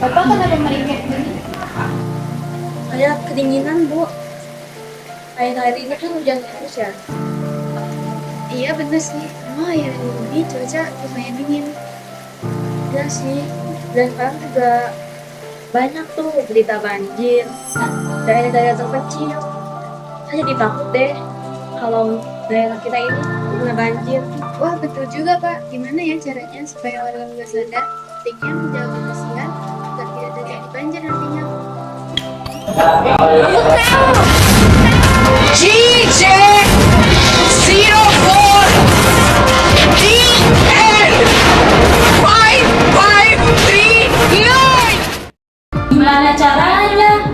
Bapak kenapa meringkuk gini? Kayak kedinginan, Bu. Air-air ini kan hujan terus ya. Iya bener sih, emang akhir ini cuaca lumayan dingin. Iya sih. Dan sekarang juga banyak tuh berita banjir. Daerah-daerah terpencil. Saya jadi takut deh kalau daerah kita ini kena banjir. Wah betul juga Pak, gimana ya caranya supaya warga sadar pentingnya menjaga kebersihan agar tidak terjadi banjir nantinya. GJ 04 DN 5539. Gimana caranya?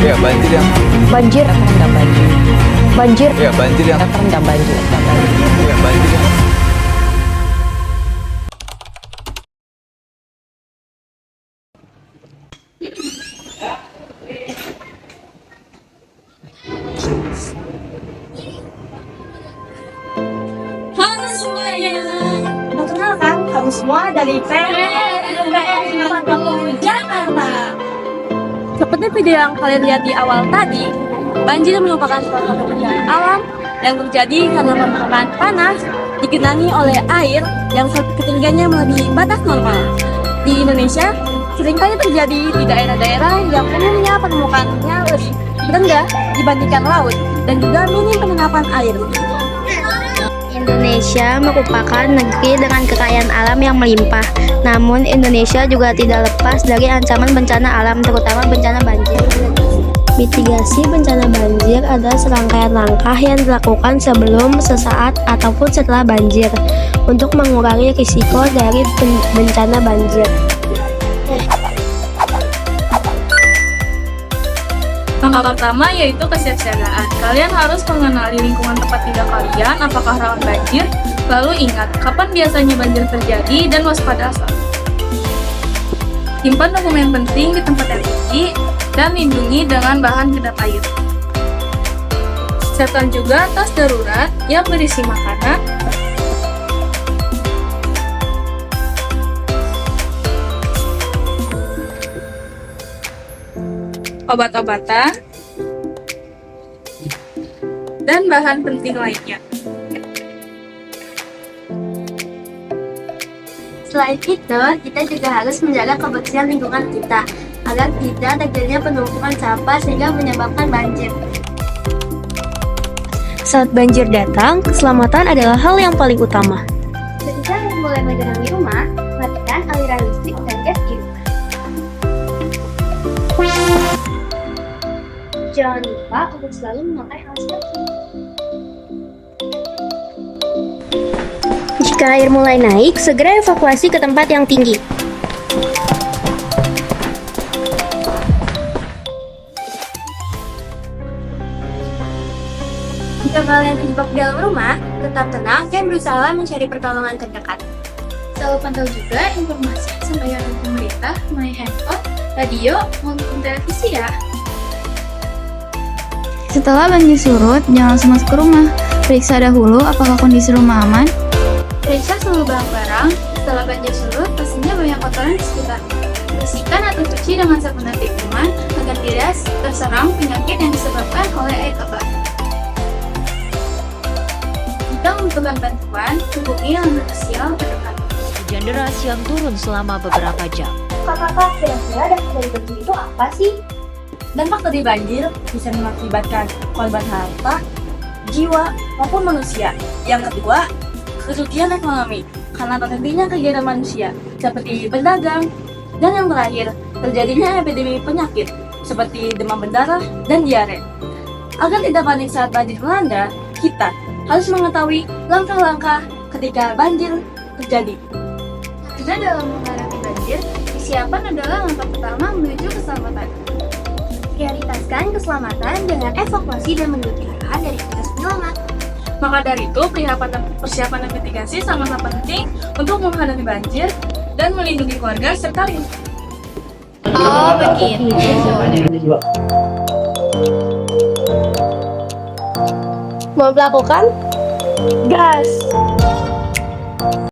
Ya banjir yang Banjir terendam banjir. Banjir ya banjir yang terendam banjir. ya banjir yang Halo semuanya. Perkenalkan, kamu semua dari PRN Jakarta. Seperti video yang kalian lihat di awal tadi, banjir merupakan suatu bencana alam yang terjadi karena permukaan panas digenangi oleh air yang ketinggiannya melebihi batas normal. Di Indonesia, seringkali terjadi di daerah-daerah yang umumnya permukaannya lebih rendah dibandingkan laut dan juga minim penerapan air. Indonesia merupakan negeri dengan kekayaan alam yang melimpah. Namun, Indonesia juga tidak lepas dari ancaman bencana alam, terutama bencana banjir. Mitigasi bencana banjir adalah serangkaian langkah yang dilakukan sebelum, sesaat, ataupun setelah banjir untuk mengurangi risiko dari bencana banjir. Langkah pertama yaitu kesiapsiagaan. Kalian harus mengenali lingkungan tempat tinggal kalian, apakah rawan banjir, lalu ingat kapan biasanya banjir terjadi dan waspada selalu. Simpan dokumen penting di tempat yang tinggi dan lindungi dengan bahan kedap air. Siapkan juga tas darurat yang berisi makanan, obat-obatan, dan bahan penting lainnya. Selain itu, kita juga harus menjaga kebersihan lingkungan kita agar tidak terjadinya penumpukan sampah sehingga menyebabkan banjir. Saat banjir datang, keselamatan adalah hal yang paling utama. Ketika mulai menggenangi rumah, matikan aliran listrik dan gas di rumah. Jangan lupa untuk selalu memakai alas kaki. Jika air mulai naik, segera evakuasi ke tempat yang tinggi. Jika kalian terjebak di dalam rumah, tetap tenang dan berusaha mencari pertolongan terdekat. Selalu pantau juga informasi yang disampaikan oleh pemerintah melalui handphone, radio, maupun televisi ya. Setelah banjir surut, jangan langsung masuk ke rumah. Periksa dahulu apakah kondisi rumah aman. Periksa seluruh barang-barang. Setelah banjir surut, pastinya banyak kotoran di sekitar. Bersihkan atau cuci dengan sabun dan tikungan agar tidak terserang penyakit yang disebabkan oleh air kebak. Jika membutuhkan bantuan, hubungi lembaga sosial terdekat. Hujan deras yang turun selama beberapa jam. Kakak, kira-kira dampak dari banjir itu apa sih? Dampak dari banjir bisa mengakibatkan korban harta, jiwa, maupun manusia. Yang kedua, kerugian ekonomi karena terhentinya kegiatan manusia seperti berdagang. Dan yang terakhir, terjadinya epidemi penyakit seperti demam berdarah dan diare. Agar tidak panik saat banjir melanda, kita harus mengetahui langkah-langkah ketika banjir terjadi. Karena dalam menghadapi banjir, Persiapan adalah langkah pertama menuju keselamatan. Prioritaskan keselamatan dengan evakuasi dan menjauhi arahan dari petugas penyelamat. Maka dari itu, persiapan dan mitigasi sangatlah penting untuk menghadapi banjir dan melindungi keluarga serta lingkungan. Oh, begitu. Mau melakukan? Gas!